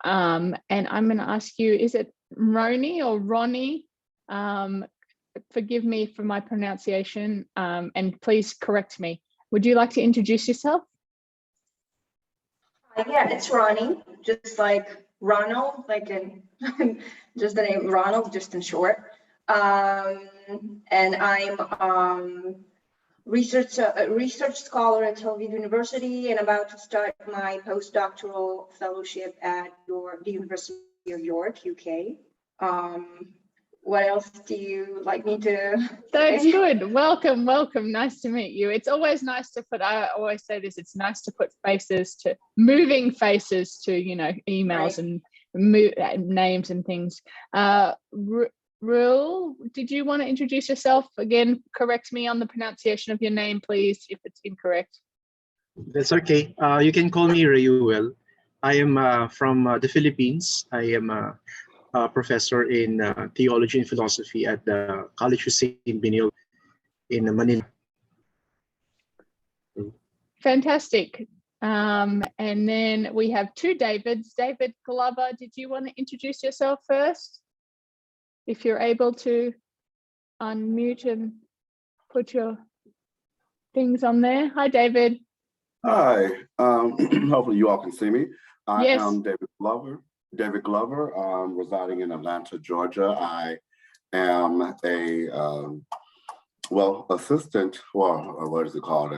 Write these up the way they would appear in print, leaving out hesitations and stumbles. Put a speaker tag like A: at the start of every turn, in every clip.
A: And I'm going to ask you, is it Roni or Ronnie? Forgive me for my pronunciation, and please correct me. Would you like to introduce yourself?
B: Yeah, it's Ronnie, just like Ronald, like in just the name Ronald, just in short. And I'm research scholar at Tel Aviv University, and about to start my postdoctoral fellowship at the University of York, UK. What else do you like me to
A: That's
B: say?
A: good. Welcome, welcome. Nice to meet you. It's always nice to put, I always say this, it's nice to put faces to, moving faces to, you know, emails, right, and names and things. Rule, did you want to introduce yourself again? Correct me on the pronunciation of your name, please, if it's incorrect.
C: That's okay. You can call me Rayuel. I am from the Philippines. I am a professor in theology and philosophy at the College Hussein Binil in Manila.
A: Fantastic. And then we have two Davids. David Glover, did you want to introduce yourself first? If you're able to unmute and put your things on there. Hi, David.
D: Hi. Hopefully you all can see me. I
A: Yes.
D: am David Glover. Residing in Atlanta, Georgia. I am a assistant. Well, what is it called?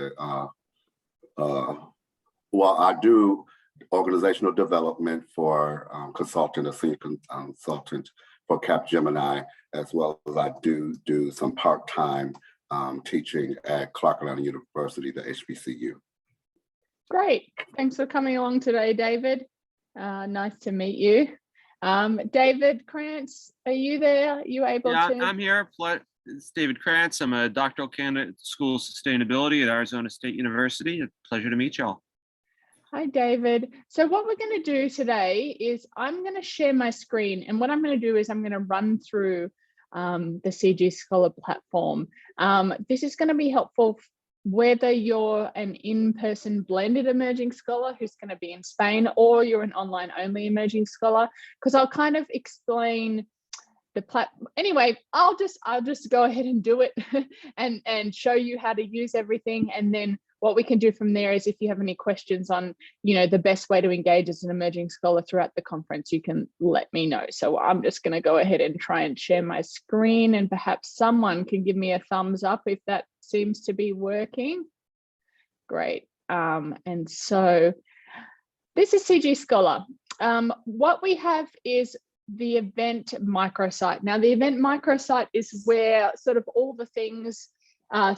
D: I do organizational development for consultant, a senior consultant for Capgemini, as well as I do some part-time teaching at Clark Atlanta University, the HBCU.
A: Great. Thanks for coming along today, David. Nice to meet you. David Krantz, are you there? Are you able to?
E: Yeah, I'm here. It's David Krantz. I'm a doctoral candidate at the School of Sustainability at Arizona State University. A pleasure to meet y'all.
A: Hi, David. So what we're going to do today is I'm going to share my screen. And what I'm going to do is I'm going to run through the CG Scholar platform. This is going to be helpful whether you're an in-person blended emerging scholar who's going to be in Spain, or you're an online only emerging scholar, because I'll kind of explain the platform. Anyway, I'll just go ahead and do it and show you how to use everything. And then what we can do from there is, if you have any questions on, you know, the best way to engage as an emerging scholar throughout the conference, you can let me know. So I'm just going to go ahead and try and share my screen, and perhaps someone can give me a thumbs up if that seems to be working. Great. And so this is CG Scholar. What we have is the event microsite. Now, the event microsite is where sort of all the things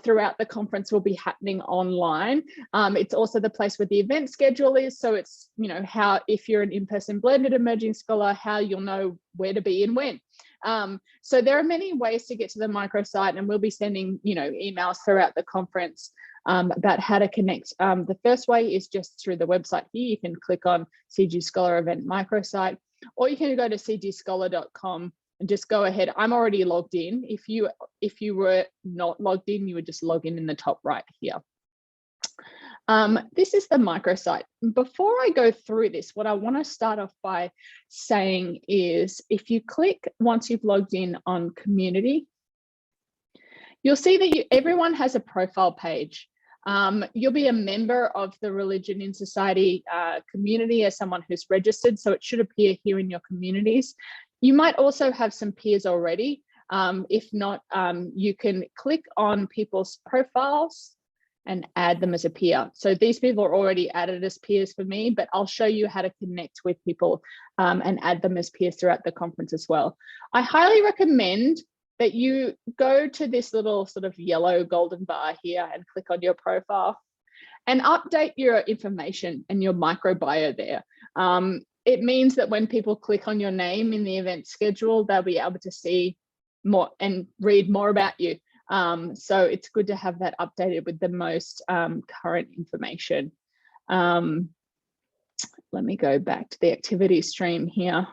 A: throughout the conference will be happening online. It's also the place where the event schedule is. So it's, you know, how, if you're an in-person blended emerging scholar, how you'll know where to be and when. So there are many ways to get to the microsite, and we'll be sending, you know, emails throughout the conference about how to connect. The first way is just through the website here. You can click on CG Scholar Event Microsite, or you can go to cgscholar.com and just go ahead. I'm already logged in. If you were not logged in, you would just log in the top right here. This is the microsite. Before I go through this, what I want to start off by saying is, if you click, once you've logged in on community, you'll see that everyone has a profile page. You'll be a member of the Religion in Society community as someone who's registered, so it should appear here in your communities. You might also have some peers already. If not, you can click on people's profiles and add them as a peer. So these people are already added as peers for me, but I'll show you how to connect with people and add them as peers throughout the conference as well. I highly recommend that you go to this little sort of yellow golden bar here and click on your profile and update your information and your microbio there. It means that when people click on your name in the event schedule, they'll be able to see more and read more about you. So it's good to have that updated with the most current information. Let me go back to the activity stream here.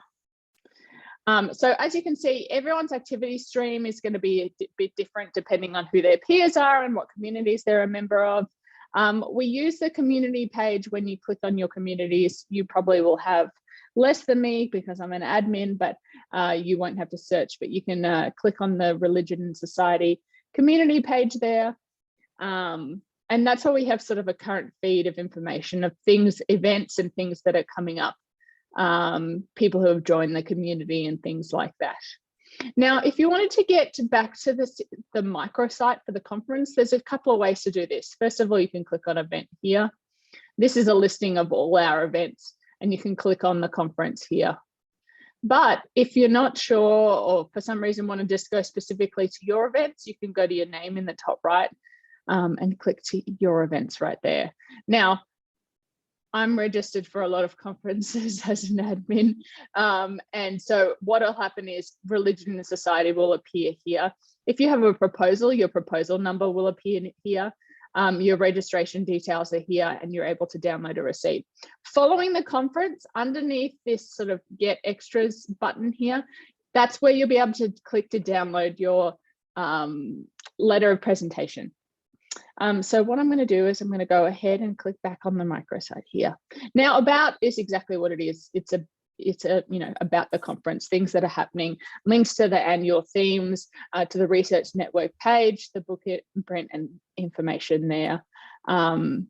A: So as you can see, everyone's activity stream is going to be a bit different depending on who their peers are and what communities they're a member of. We use the community page. When you click on your communities, you probably will have less than me because I'm an admin, but you won't have to search, but you can click on the Religion and Society community page there. And that's where we have sort of a current feed of information of things, events and things that are coming up, people who have joined the community and things like that. Now, if you wanted to get back to the microsite for the conference, there's a couple of ways to do this. First of all, you can click on event here. This is a listing of all our events, and you can click on the conference here. But if you're not sure, or for some reason want to just go specifically to your events, you can go to your name in the top right and click to your events right there. Now, I'm registered for a lot of conferences as an admin. And so what'll happen is Religion and Society will appear here. If you have a proposal, your proposal number will appear here. Your registration details are here, and you're able to download a receipt. Following the conference, underneath this sort of Get Extras button here, that's where you'll be able to click to download your letter of presentation. So what I'm going to do is I'm going to go ahead and click back on the microsite here. Now, about is exactly what it is. It's a about the conference, things that are happening, links to the annual themes, to the research network page, the book print and information there. I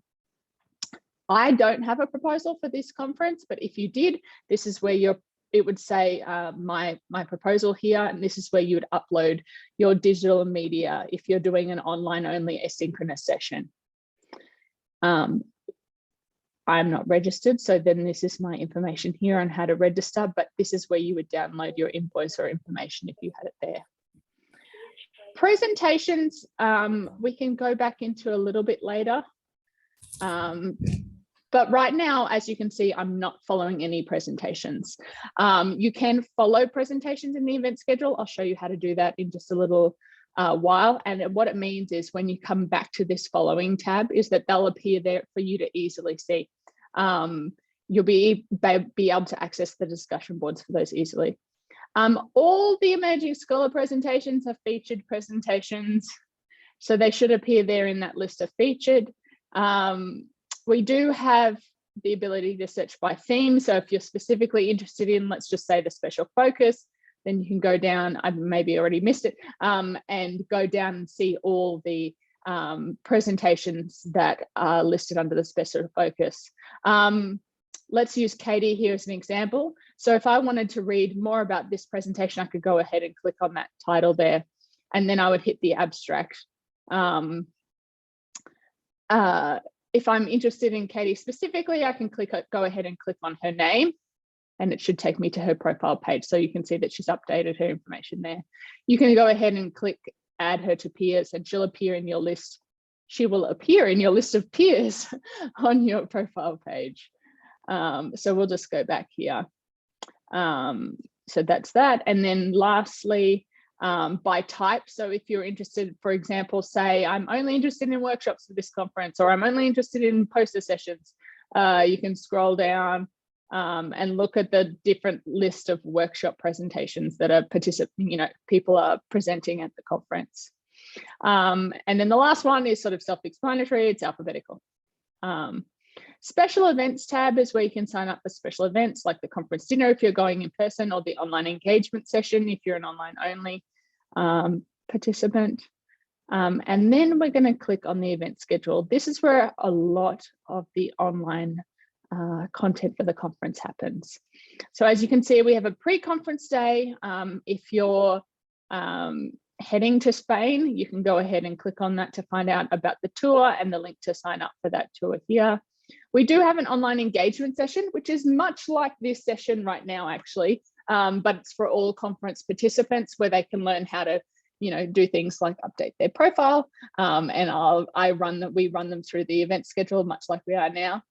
A: don't have a proposal for this conference, but if you did, this is where it would say my proposal here, and this is where you would upload your digital media if you're doing an online only asynchronous session. I'm not registered, so then this is my information here on how to register, but this is where you would download your invoice or information if you had it there. Presentations, we can go back into a little bit later. But right now, as you can see, I'm not following any presentations. You can follow presentations in the event schedule. I'll show you how to do that in just a little while. And what it means is when you come back to this following tab is that they'll appear there for you to easily see. You'll be able to access the discussion boards for those easily. All the emerging scholar presentations are featured presentations, so they should appear there in that list of featured. We do have the ability to search by theme. So if you're specifically interested in, let's just say, the special focus, then you can go down, I maybe already missed it, and go down and see all the presentations that are listed under the special focus. Let's use Katie here as an example. So if I wanted to read more about this presentation, I could go ahead and click on that title there, and then I would hit the abstract. If I'm interested in Katie specifically, I can go ahead and click on her name, and it should take me to her profile page. So you can see that she's updated her information there. You can go ahead and click add her to peers, and she'll appear in your list. She will appear in your list of peers on your profile page. So we'll just go back here. So that's that. And then lastly, by type. So if you're interested, for example, say, I'm only interested in workshops for this conference, or I'm only interested in poster sessions, you can scroll down and look at the different list of workshop presentations that are people are presenting at the conference. And then the last one is sort of self-explanatory, it's alphabetical. Special events tab is where you can sign up for special events like the conference dinner if you're going in person, or the online engagement session if you're an online only participant. And then we're going to click on the event schedule. This is where a lot of the online content for the conference happens. So as you can see, we have a pre-conference day. If you're heading to Spain, you can go ahead and click on that to find out about the tour and the link to sign up for that tour here. We do have an online engagement session, which is much like this session right now, actually, but it's for all conference participants where they can learn how to, do things like update their profile. And we run them through the event schedule, much like we are now.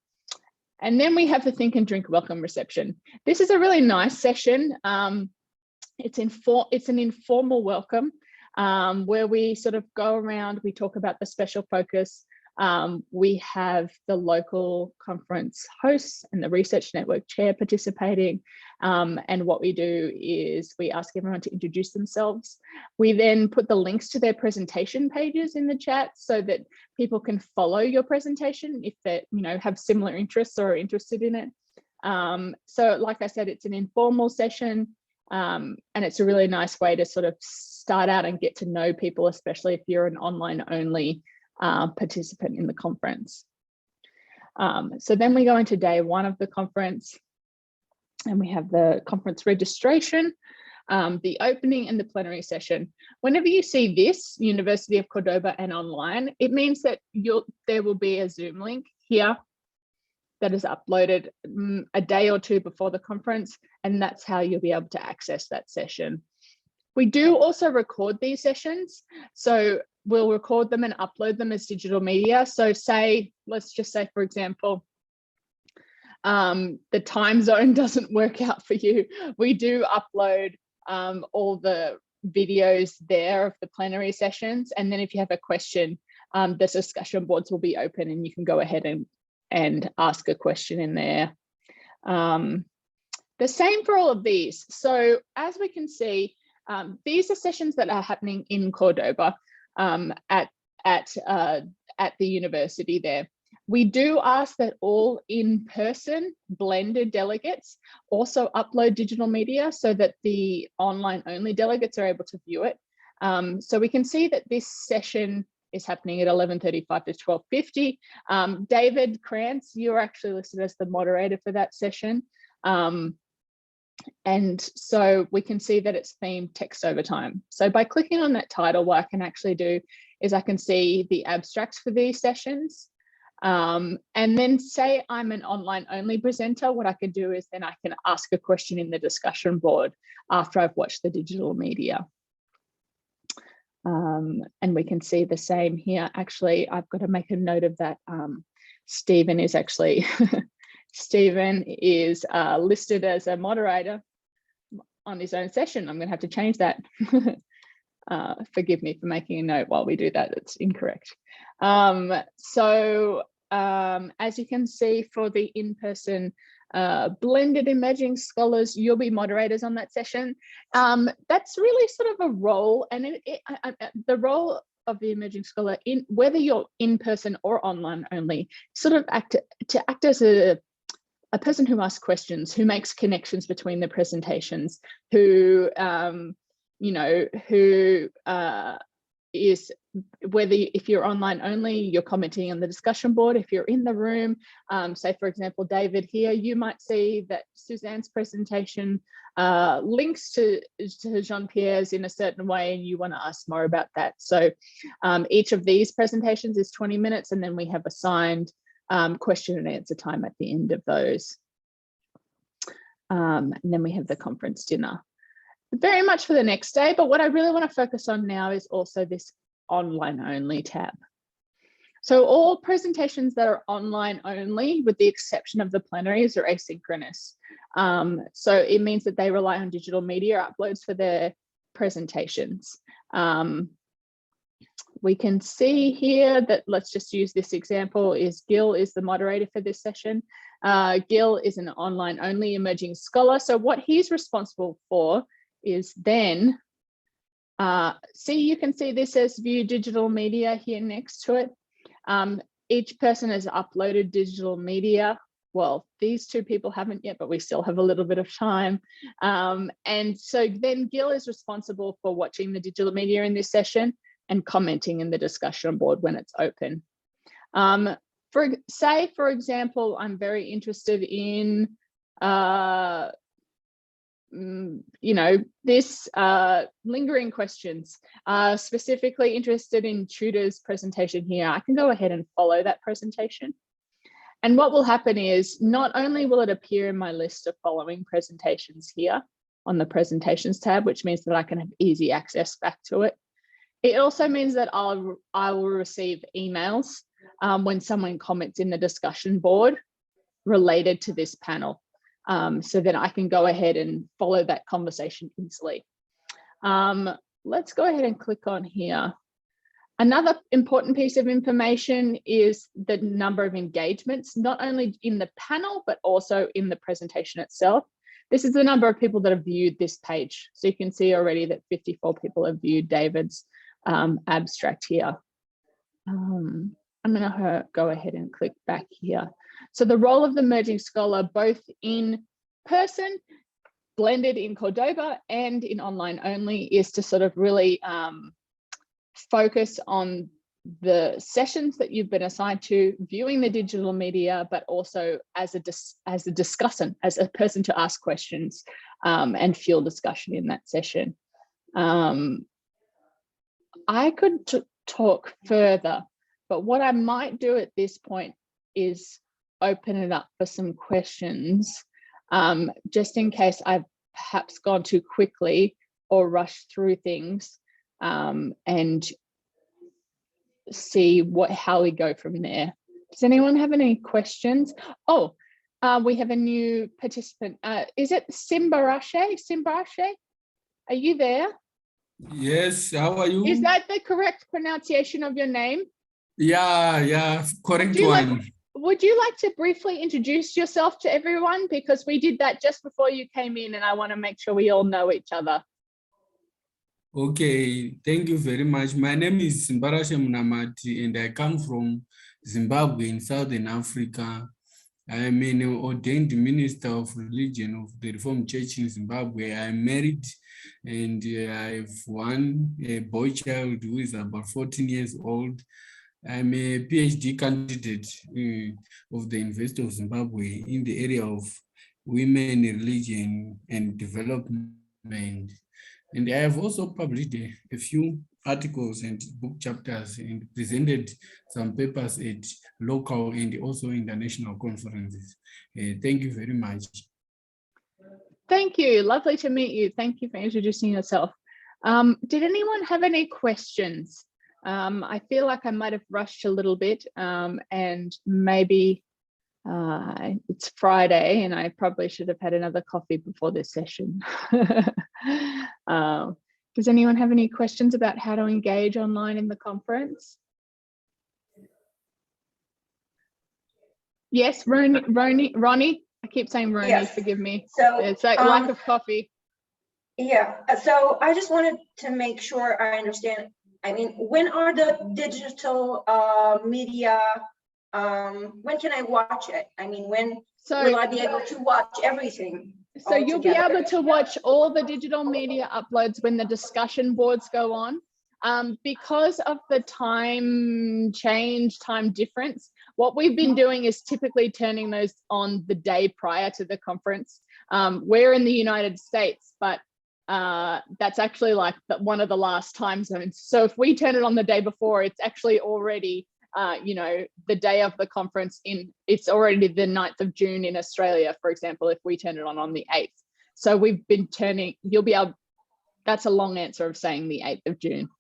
A: And then we have the Think and Drink Welcome Reception. This is a really nice session. It's an informal welcome where we sort of go around, we talk about the special focus. We have the local conference hosts and the research network chair participating. And what we do is we ask everyone to introduce themselves. We then put the links to their presentation pages in the chat so that people can follow your presentation if they have similar interests or are interested in it. So like I said, it's an informal session, and it's a really nice way to sort of start out and get to know people, especially if you're an online only participant in the conference. So then we go into day one of the conference, and we have the conference registration, the opening and the plenary session. Whenever you see this, University of Cordoba and online, it means that there will be a Zoom link here that is uploaded a day or two before the conference, and that's how you'll be able to access that session. We do also record these sessions, so we'll record them and upload them as digital media. So let's just say, for example, the time zone doesn't work out for you. We do upload all the videos there of the plenary sessions, and then if you have a question, the discussion boards will be open and you can go ahead and ask a question in there. The same for all of these. So as we can see, these are sessions that are happening in Cordoba at the university there. We do ask that all in-person blended delegates also upload digital media so that the online only delegates are able to view it. So we can see that this session is happening at 11:35 to 12:50. David Krantz, you're actually listed as the moderator for that session. And so we can see that it's themed text over time. So by clicking on that title, what I can actually do is I can see the abstracts for these sessions. And then say I'm an online only presenter, what I can do is then I can ask a question in the discussion board after I've watched the digital media. And we can see the same here. Actually, I've got to make a note of that. Stephen is actually, Stephen is listed as a moderator on his own session. I'm going to have to change that. Forgive me for making a note while we do that. It's incorrect. As you can see, for the in-person blended emerging scholars, you'll be moderators on that session. That's really sort of a role, and the role of the emerging scholar, in whether you're in person or online only, sort of act as a person who asks questions, who makes connections between the presentations, who is, whether if you're online only, you're commenting on the discussion board. If you're in the room, say for example, David here, you might see that Suzanne's presentation links to Jean-Pierre's in a certain way, and you want to ask more about that. So each of these presentations is 20 minutes, and then we have assigned question and answer time at the end of those. And then we have the conference dinner. Very much for the next day, but what I really want to focus on now is also this online only tab. So all presentations that are online only, with the exception of the plenaries, are asynchronous. So it means that they rely on digital media uploads for their presentations. We can see here that, let's just use this example, is Gil is the moderator for this session. Gil is an online only emerging scholar. So what he's responsible for is then, you can see this as view digital media here next to it. Each person has uploaded digital media. Well, these two people haven't yet, but we still have a little bit of time. And so then Gil is responsible for watching the digital media in this session and commenting in the discussion board when it's open. For example, I'm very interested in this lingering questions, specifically interested in Tudor's presentation here. I can go ahead and follow that presentation. And what will happen is, not only will it appear in my list of following presentations here on the presentations tab, which means that I can have easy access back to it. It also means that I will receive emails when someone comments in the discussion board related to this panel. So that I can go ahead and follow that conversation easily. Let's go ahead and click on here. Another important piece of information is the number of engagements, not only in the panel, but also in the presentation itself. This is the number of people that have viewed this page. So you can see already that 54 people have viewed David's abstract here. I'm going to go ahead and click back here. So the role of the emerging scholar, both in person, blended in Cordoba, and in online only, is to sort of really focus on the sessions that you've been assigned to, viewing the digital media, but also as a discussant, as a person to ask questions and fuel discussion in that session. I could talk further, but what I might do at this point is open it up for some questions, just in case I've perhaps gone too quickly or rushed through things, and see how we go from there. Does anyone have any questions? Oh, we have a new participant. Is it Simba? Are you there?
F: Yes, how are you?
A: Is that the correct pronunciation of your name?
F: Yeah, correct one.
A: Would you like to briefly introduce yourself to everyone? Because we did that just before you came in, and I want to make sure we all know each other.
F: Okay, thank you very much. My name is Simba Munamati, and I come from Zimbabwe in Southern Africa. I am an ordained minister of religion of the Reformed Church in Zimbabwe. I am married, and I have one boy child who is about 14 years old. I'm a PhD candidate of the University of Zimbabwe in the area of women, religion, and development. And I have also published a few articles and book chapters and presented some papers at local and also international conferences. Thank you very much.
A: Thank you. Lovely to meet you. Thank you for introducing yourself. Did anyone have any questions? I feel like I might have rushed a little bit, and maybe it's Friday and I probably should have had another coffee before this session. Does anyone have any questions about how to engage online in the conference? Yes, Ronnie. I keep saying Ronnie,
B: Yes.
A: Forgive me.
B: So
A: It's that lack of coffee.
B: yeah, so I just wanted to make sure I understand. I mean, when are the digital media, when can I watch it? I mean, when will I be able to watch everything?
A: So you'll be
B: altogether?
A: able to watch all the digital media uploads when the discussion boards go on. Because of the time difference, what we've been doing is typically turning those on the day prior to the conference. We're in the United States, but that's actually like one of the last time zones. So if we turn it on the day before, it's actually already the day of the conference it's already the 9th of June in Australia, for example, if we turn it on the 8th. So we've been that's a long answer of saying the 8th of June.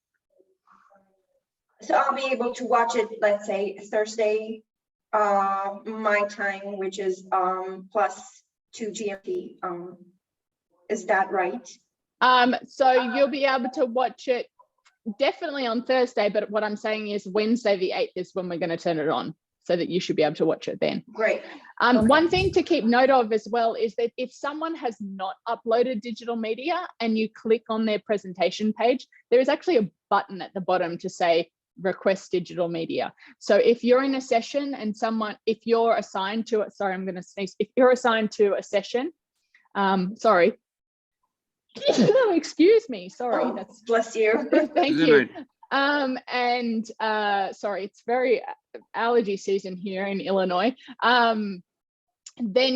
B: So I'll be able to watch it, let's say Thursday, my time, which is +2 GMT. Is that right?
A: So you'll be able to watch it definitely on Thursday, but what I'm saying is Wednesday the 8th is when we're going to turn it on, so that you should be able to watch it then.
B: Great.
A: Okay. One thing to keep note of as well is that if someone has not uploaded digital media and you click on their presentation page, there is actually a button at the bottom to say request digital media. So if you're in a session and if you're assigned to it, sorry, I'm going to sneeze. If you're assigned to a session, sorry. Excuse me, sorry.
B: Oh, bless you.
A: Thank you. Sorry, it's very allergy season here in Illinois. Then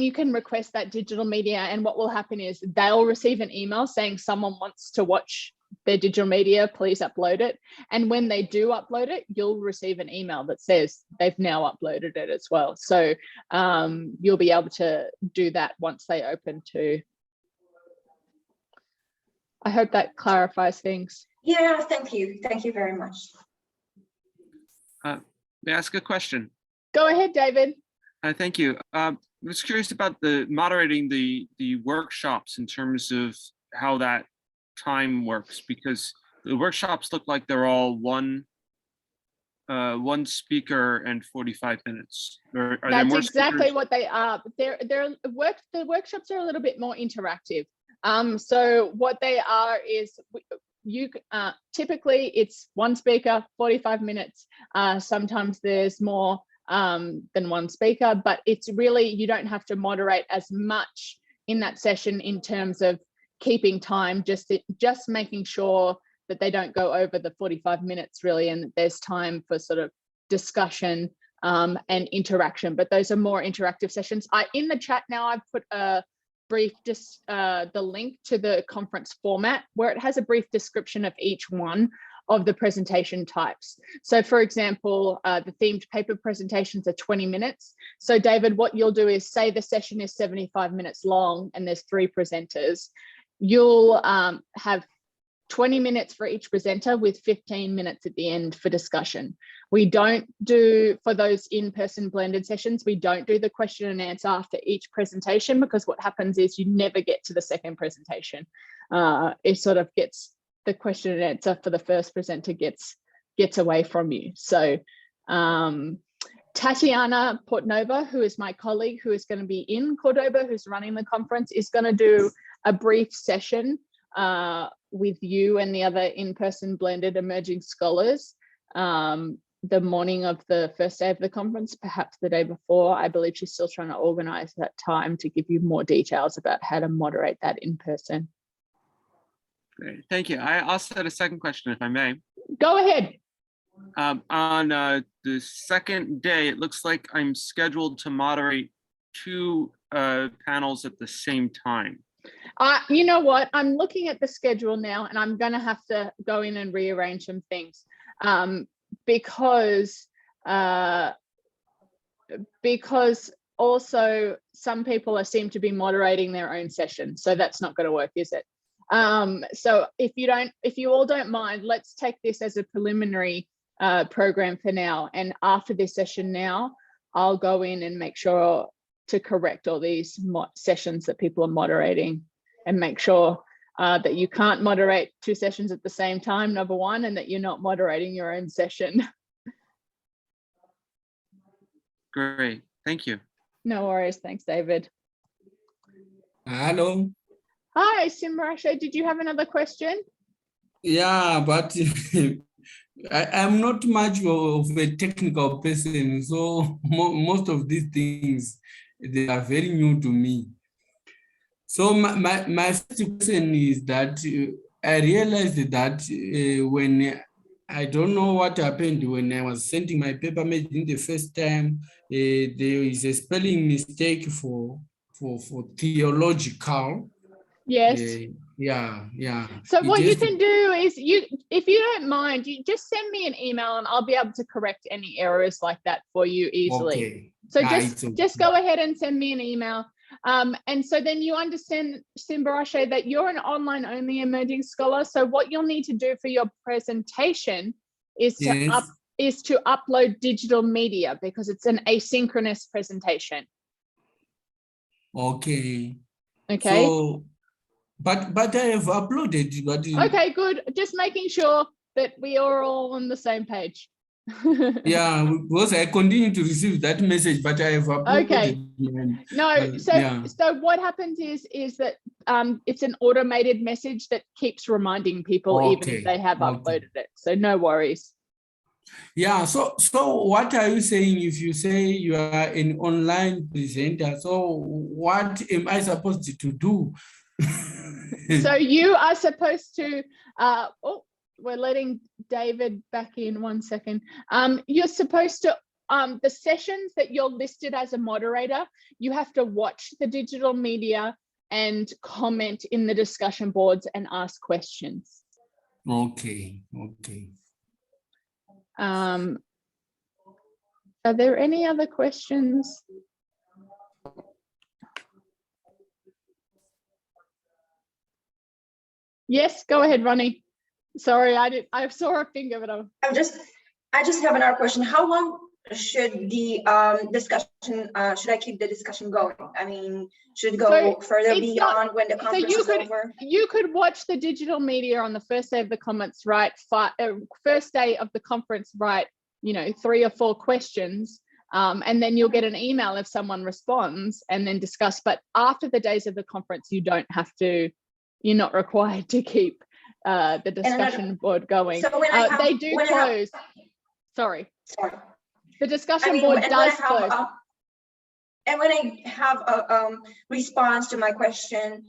A: you can request that digital media, and what will happen is they'll receive an email saying someone wants to watch their digital media, please upload it. And when they do upload it, you'll receive an email that says they've now uploaded it as well. So you'll be able to do that once they open too. I hope that clarifies things.
B: Yeah, thank you. Thank you very much.
E: May I ask a question?
A: Go ahead, David.
E: Thank you. I was curious about moderating the workshops in terms of how that time works, because the workshops look like they're all one speaker and 45 minutes. Are there more
A: exactly
E: speakers?
A: What they are. The workshops are a little bit more interactive. So what they are is typically it's one speaker, 45 minutes. Sometimes there's more than one speaker, but it's really, you don't have to moderate as much in that session in terms of keeping time, just making sure that they don't go over the 45 minutes really, and that there's time for sort of discussion and interaction. But those are more interactive sessions. In the chat now, I've put a brief, just the link to the conference format where it has a brief description of each one of the presentation types. So for example, the themed paper presentations are 20 minutes. So David, what you'll do is, say the session is 75 minutes long and there's 3 presenters, you'll have 20 minutes for each presenter with 15 minutes at the end for discussion. We don't do, for those in-person blended sessions, we don't do the question and answer after each presentation, because what happens is you never get to the second presentation. It sort of gets, the question and answer for the first presenter gets away from you. So Tatiana Portnova, who is my colleague who is going to be in Cordoba, who's running the conference, is going to do a brief session with you and the other in-person blended emerging scholars the morning of the first day of the conference, perhaps the day before. I believe she's still trying to organize that time to give you more details about how to moderate that in person.
E: Great, thank you. I also had a second question, if I may.
A: Go ahead.
E: On the second day, it looks like I'm scheduled to moderate 2 panels at the same time.
A: You know what? I'm looking at the schedule now, and I'm going to have to go in and rearrange some things because also some people seem to be moderating their own session, so that's not going to work, is it? So if you all don't mind, let's take this as a preliminary program for now, and after this session now, I'll go in and make sure to correct all these sessions that people are moderating, and make sure that you can't moderate 2 sessions at the same time, number one, and that you're not moderating your own session.
E: Great, thank you.
A: No worries, thanks, David.
F: Hello.
A: Hi, Simba, did you have another question?
F: Yeah, but I'm not much of a technical person, so most of these things, they are very new to me. So my first question is that I realized that when I don't know what happened when I was sending my paper message the first time, there is a spelling mistake for theological.
A: Yes.
F: Yeah.
A: So what you can do is, if you don't mind, you just send me an email and I'll be able to correct any errors like that for you easily.
F: Okay.
A: So just go ahead and send me an email. And so then you understand, Simbarashe, that you're an online only emerging scholar. So what you'll need to do for your presentation is to upload digital media, because it's an asynchronous presentation.
F: Okay.
A: Okay.
F: So, but I have uploaded. But
A: okay, good. Just making sure that we are all on the same page.
F: Yeah, because I continue to receive that message, but I have uploaded.
A: Okay. No, so what happens is that it's an automated message that keeps reminding people, even if they have uploaded it. So no worries.
F: Yeah, so what are you saying if you say you are an online presenter? So what am I supposed to do?
A: So you are supposed to, we're letting David back in 1 second. You're supposed to, the sessions that you're listed as a moderator, you have to watch the digital media and comment in the discussion boards and ask questions.
F: Okay.
A: Are there any other questions? Yes, go ahead, Ronnie. Sorry, I saw a finger, but I
B: just have another question. How long should the discussion, should I keep the discussion going? I mean, should it go further beyond when the conference is over?
A: You could watch the digital media on the first day of the conference, right? First day of the conference, right? 3 or 4 questions, and then you'll get an email if someone responds, and then discuss. But after the days of the conference, you don't have to. You're not required to keep the discussion board going.
B: So when
A: they do close. Sorry. The discussion
B: I mean,
A: board
B: and when I
A: does
B: have,
A: close.
B: and when I have a response to my question,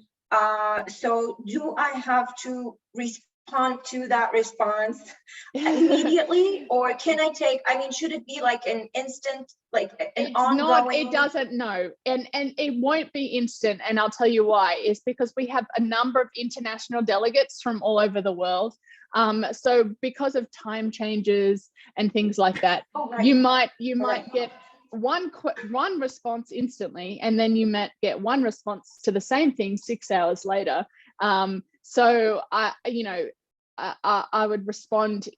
B: so do I have to respond to that response immediately, or can I take, I mean, should it be like an instant, like an ongoing?
A: It doesn't, no. And it won't be instant. And I'll tell you why, is because we have a number of international delegates from all over the world. So because of time changes and things like that,
B: Oh, right.
A: you might
B: Right.
A: get one response instantly, and then you might get one response to the same thing 6 hours later. So I would respond,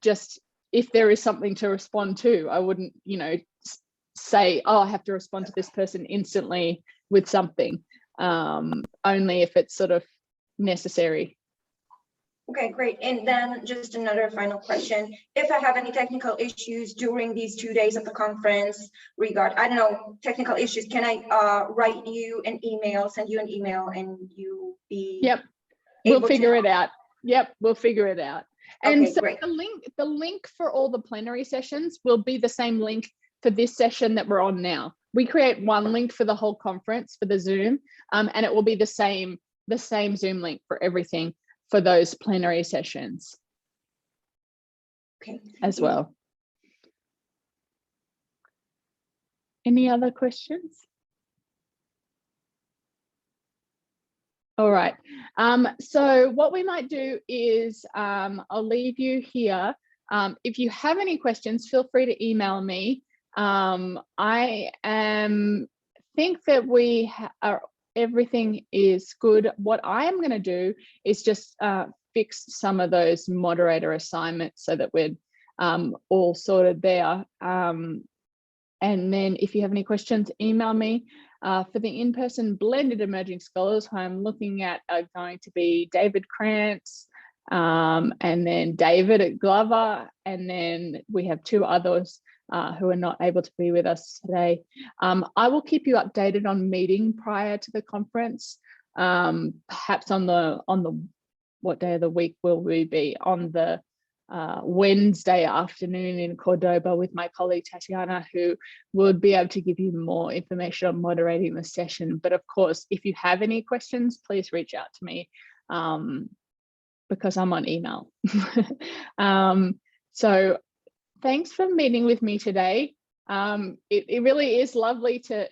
A: just if there is something to respond to. I wouldn't, say, oh, I have to respond to this person instantly with something, only if it's sort of necessary.
B: Okay, great. And then just another final question. If I have any technical issues during these 2 days of the conference I don't know, technical issues, can I write you an email, send you an email, and you be
A: Yep, we'll
B: able
A: figure
B: to
A: it out. Yep, we'll figure it out. And
B: Okay,
A: so
B: great.
A: the link for all the plenary sessions will be the same link for this session that we're on now. We create one link for the whole conference for the Zoom, and it will be the same Zoom link for everything for those plenary sessions
B: Okay,
A: as well. Any other questions? All right. So what we might do is I'll leave you here. If you have any questions, feel free to email me. I think that we are, everything is good. What I am going to do is just fix some of those moderator assignments so that we're all sorted there. And then if you have any questions, email me. For the in-person blended emerging scholars, who I'm looking at are going to be David Krantz, and then David at Glover, and then we have two others who are not able to be with us today. I will keep you updated on meeting prior to the conference. Perhaps on the what day of the week will we be? On the Wednesday afternoon in Cordoba with my colleague Tatiana, who would be able to give you more information on moderating the session. But of course, if you have any questions, please reach out to me because I'm on email. So thanks for meeting with me today. It really is lovely to,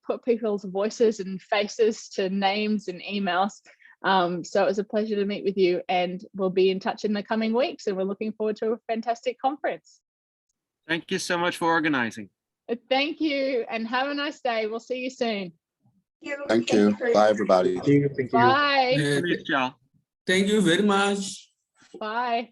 A: put people's voices and faces to names and emails. So it was a pleasure to meet with you, and we'll be in touch in the coming weeks, and we're looking forward to a fantastic conference.
E: Thank you so much for organizing.
A: Thank you, and have a nice day. We'll see you soon.
D: Thank you. Bye, everybody.
C: Thank you.
A: Bye.
E: Thanks, y'all.
F: Thank you very much.
A: Bye.